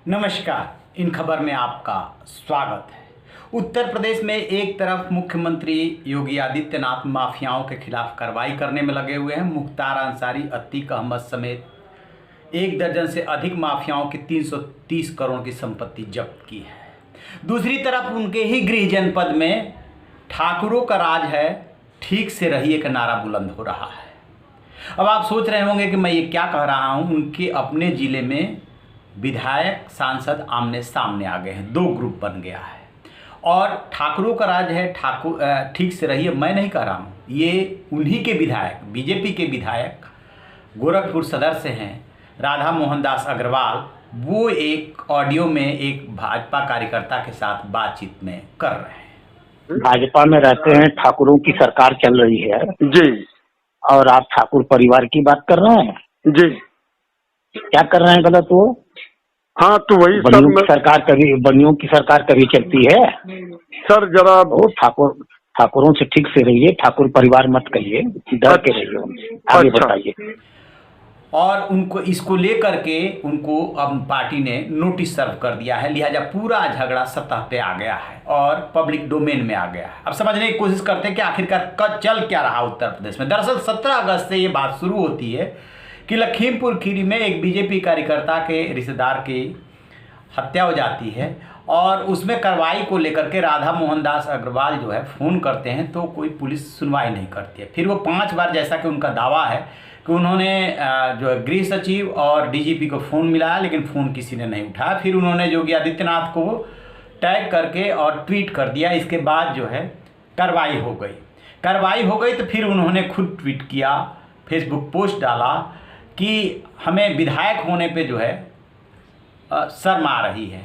नमस्कार। इन खबर में आपका स्वागत है। उत्तर प्रदेश में एक तरफ मुख्यमंत्री योगी आदित्यनाथ माफियाओं के खिलाफ कार्रवाई करने में लगे हुए हैं। मुख्तार अंसारी, अतीक अहमद समेत एक दर्जन से अधिक माफियाओं की 330 करोड़ की संपत्ति जब्त की है। दूसरी तरफ उनके ही गृह जनपद में ठाकुरों का राज है, ठीक से रहिए का नारा बुलंद हो रहा है। अब आप सोच रहे होंगे कि मैं ये क्या कह रहा हूँ। उनके अपने ज़िले में विधायक सांसद आमने सामने आ गए हैं, दो ग्रुप बन गया है और ठाकुरों का राज है, ठाकुर ठीक से रहिए मैं नहीं कह रहा हूँ। ये उन्हीं के विधायक, बीजेपी के विधायक गोरखपुर सदर से हैं, राधा मोहन दास अग्रवाल। वो एक ऑडियो में एक भाजपा कार्यकर्ता के साथ बातचीत में कर रहे हैं। भाजपा में रहते हैं, ठाकुरों की सरकार चल रही है जी और आप ठाकुर परिवार की बात कर रहे हैं। जी। क्या कर रहे हैं गलत वो? हाँ तो वही सर, बनियों की सरकार कभी चलती है सर जरा वो ठाकुरों से ठीक से रहिए, ठाकुर परिवार मत कहिए, डर के रहिए उनसे। आगे अच्छा। बताइए। और उनको इसको लेकर के उनको अब पार्टी ने नोटिस सर्व कर दिया है, लिहाजा पूरा झगड़ा सतह पे आ गया है और पब्लिक डोमेन में आ गया है। अब समझने की कोशिश करते हैं कि आखिरकार चल क्या रहा उत्तर प्रदेश में। दरअसल 17 अगस्त से ये बात शुरू होती है कि लखीमपुर खीरी में एक बीजेपी कार्यकर्ता के रिश्तेदार की हत्या हो जाती है और उसमें कार्रवाई को लेकर के राधा मोहन दास अग्रवाल जो है फ़ोन करते हैं तो कोई पुलिस सुनवाई नहीं करती है। फिर वो 5 बार, जैसा कि उनका दावा है कि उन्होंने जो है गृह सचिव और डीजीपी को फ़ोन मिलाया लेकिन फ़ोन किसी ने नहीं उठाया। फिर उन्होंने योगी आदित्यनाथ को टैग करके और ट्वीट कर दिया। इसके बाद जो है कार्रवाई हो गई तो फिर उन्होंने खुद ट्वीट किया, फेसबुक पोस्ट डाला कि हमें विधायक होने पे जो है शर्म आ रही है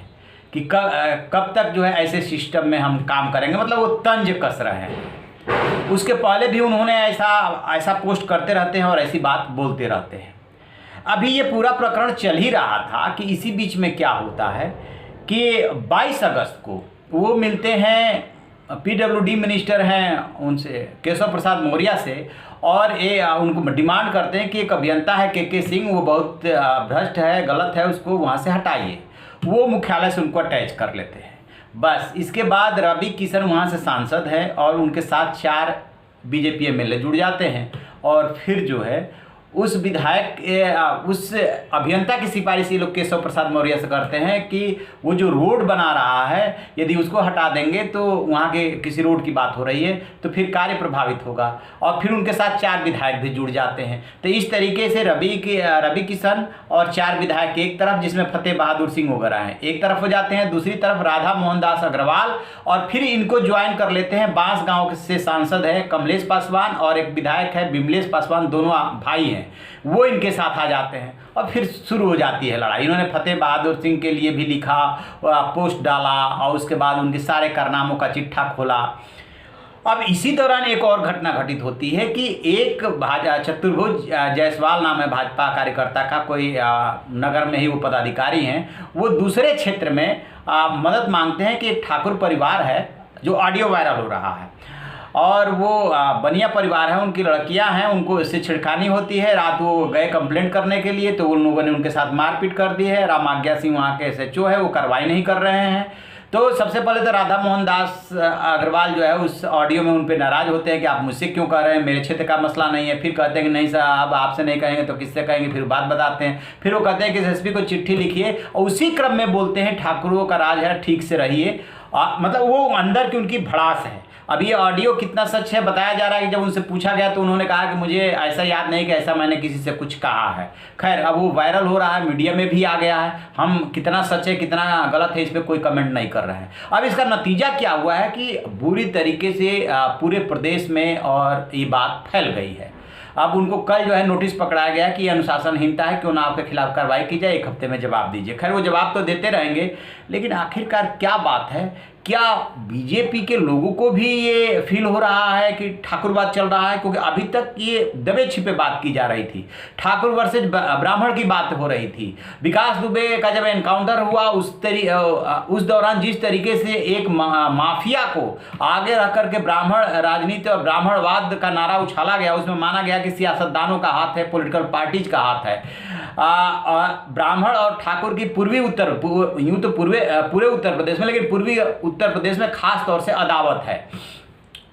कि कब तक जो है ऐसे सिस्टम में हम काम करेंगे। मतलब वो तंज कस रहे हैं। उसके पहले भी उन्होंने ऐसा पोस्ट करते रहते हैं और ऐसी बात बोलते रहते हैं। अभी ये पूरा प्रकरण चल ही रहा था कि इसी बीच में क्या होता है कि 22 अगस्त को वो मिलते हैं, पीडब्ल्यूडी मिनिस्टर हैं उनसे, केशव प्रसाद मौर्य से, और ये उनको डिमांड करते हैं कि एक अभियंता है के सिंह, वो बहुत भ्रष्ट है, गलत है, उसको वहाँ से हटाइए। वो मुख्यालय से उनको अटैच कर लेते हैं। बस इसके बाद रवि किशन वहाँ से सांसद हैं और उनके साथ 4 बीजेपी एमएलए जुड़ जाते हैं और फिर जो है उस विधायक उस अभियंता की सिफारिश ये लोग केशव प्रसाद मौर्य से करते हैं कि वो जो रोड बना रहा है यदि उसको हटा देंगे तो वहाँ के किसी रोड की बात हो रही है तो फिर कार्य प्रभावित होगा। और फिर उनके साथ 4 विधायक भी जुड़ जाते हैं। तो इस तरीके से रवि किशन और 4 विधायक एक तरफ, जिसमें फतेह बहादुर सिंह वगैरह हैं, एक तरफ हो जाते हैं। दूसरी तरफ राधा मोहन दास अग्रवाल, और फिर इनको ज्वाइन कर लेते हैं बांसगांव से सांसद है कमलेश पासवान और एक विधायक है विमलेश पासवान, दोनों भाई हैं, वो इनके साथ आ जाते हैं और फिर शुरू हो जाती है लड़ाई। इन्होंने फतेह बहादुर सिंह के लिए भी लिखा, पोस्ट डाला और उसके बाद उनके सारे कारनामों का चिट्ठा खोला। अब इसी दौरान एक और घटना घटित होती है कि एक चतुर्भुज जायसवाल नाम है भाजपा कार्यकर्ता का, कोई नगर में ही वो पदाधिकारी हैं, वो दूसरे क्षेत्र में मदद मांगते हैं कि एक ठाकुर परिवार है जो ऑडियो वायरल हो रहा है और वो बनिया परिवार है, उनकी लड़कियां हैं, उनको इससे छिड़खानी होती है। रात वो गए कंप्लेंट करने के लिए तो उन लोगों ने उनके साथ मारपीट कर दी है। राम आज्ञा सिंह वहाँ के एसएचओ है, वो कार्रवाई नहीं कर रहे हैं। तो सबसे पहले तो राधा मोहन दास अग्रवाल जो है उस ऑडियो में उन पर नाराज़ होते हैं कि आप मुझसे क्यों कह रहे हैं, मेरे क्षेत्र का मसला नहीं है। फिर कहते हैं कि नहीं साहब, आपसे नहीं कहेंगे तो किससे कहेंगे। फिर बात बताते हैं। फिर वो कहते हैं कि एसएसपी को चिट्ठी लिखिए और उसी क्रम में बोलते हैं ठाकुरों का राज है, ठीक से रहिए। मतलब वो अंदर की उनकी भड़ास है। अब ये ऑडियो कितना सच है बताया जा रहा है कि जब उनसे पूछा गया तो उन्होंने कहा कि मुझे ऐसा याद नहीं कि ऐसा मैंने किसी से कुछ कहा है। खैर, अब वो वायरल हो रहा है, मीडिया में भी आ गया है। हम कितना सच है कितना गलत है इस पर कोई कमेंट नहीं कर रहे हैं। अब इसका नतीजा क्या हुआ है कि बुरी तरीके से पूरे प्रदेश में और ये बात फैल गई है। अब उनको कल जो है नोटिस पकड़ाया गया कि अनुशासनहीनता है, क्यों ना आपके खिलाफ कार्रवाई की जाए, 1 हफ्ते में जवाब दीजिए। खैर, वो जवाब तो देते रहेंगे, लेकिन आखिरकार क्या बात है क्या बीजेपी के लोगों को भी ये फील हो रहा है कि ठाकुरवाद चल रहा है? क्योंकि अभी तक ये दबे छिपे बात की जा रही थी, ठाकुर वर्सेज ब्राह्मण की बात हो रही थी। विकास दुबे का जब एनकाउंटर हुआ उस दौरान जिस तरीके से एक माफिया को आगे रख करके ब्राह्मण राजनीति और ब्राह्मणवाद का नारा उछाला गया, उसमें माना गया कि सियासतदानों का हाथ है, पॉलिटिकल पार्टीज का हाथ है। ब्राह्मण और ठाकुर की यूं तो पूरे उत्तर प्रदेश में, लेकिन पूर्वी उत्तर प्रदेश में खास तौर से अदावत है,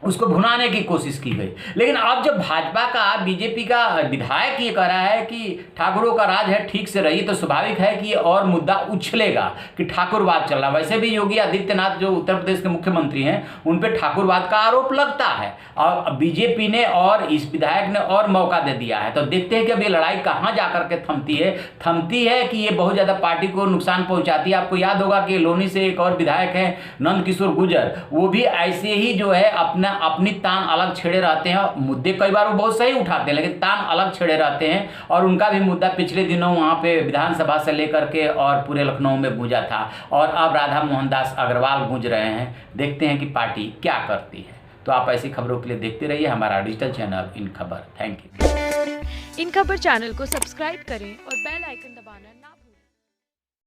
उसको भुनाने की कोशिश की गई। लेकिन अब जब भाजपा का बीजेपी का विधायक ये कह रहा है कि ठाकुरों का राज है, ठीक से रहिए, तो स्वाभाविक है कि ये और मुद्दा उछलेगा कि ठाकुरवाद चल रहा। वैसे भी योगी आदित्यनाथ जो उत्तर प्रदेश के मुख्यमंत्री हैं, उन पे ठाकुरवाद का आरोप लगता है और बीजेपी ने और इस विधायक ने और मौका दे दिया है। तो देखते हैं कि अब ये लड़ाई कहाँ जा करके थमती है कि ये बहुत ज़्यादा पार्टी को नुकसान पहुँचाती है। आपको याद होगा कि लोनी से एक और विधायक हैं नंद किशोर गुर्जर, वो भी ऐसे ही जो है अपनी तान अलग छेड़े रहते हैं। मुद्दे कई बार वो बहुत सही उठाते हैं, लेकिन तान अलग छेड़े रहते हैं। और उनका भी मुद्दा पिछले दिनों वहाँ पे विधानसभा से लेकर के और पूरे लखनऊ में गूंजा था, और अब राधा मोहन दास अग्रवाल गूंज रहे हैं। देखते हैं कि पार्टी क्या करती है। तो आप ऐसी खबरों के लिए देखते रहिए हमारा डिजिटल चैनल इन खबर। Thank you. इन खबर चैनल को सब्सक्राइब करें और बेल आइकन दबाना ना भूलें।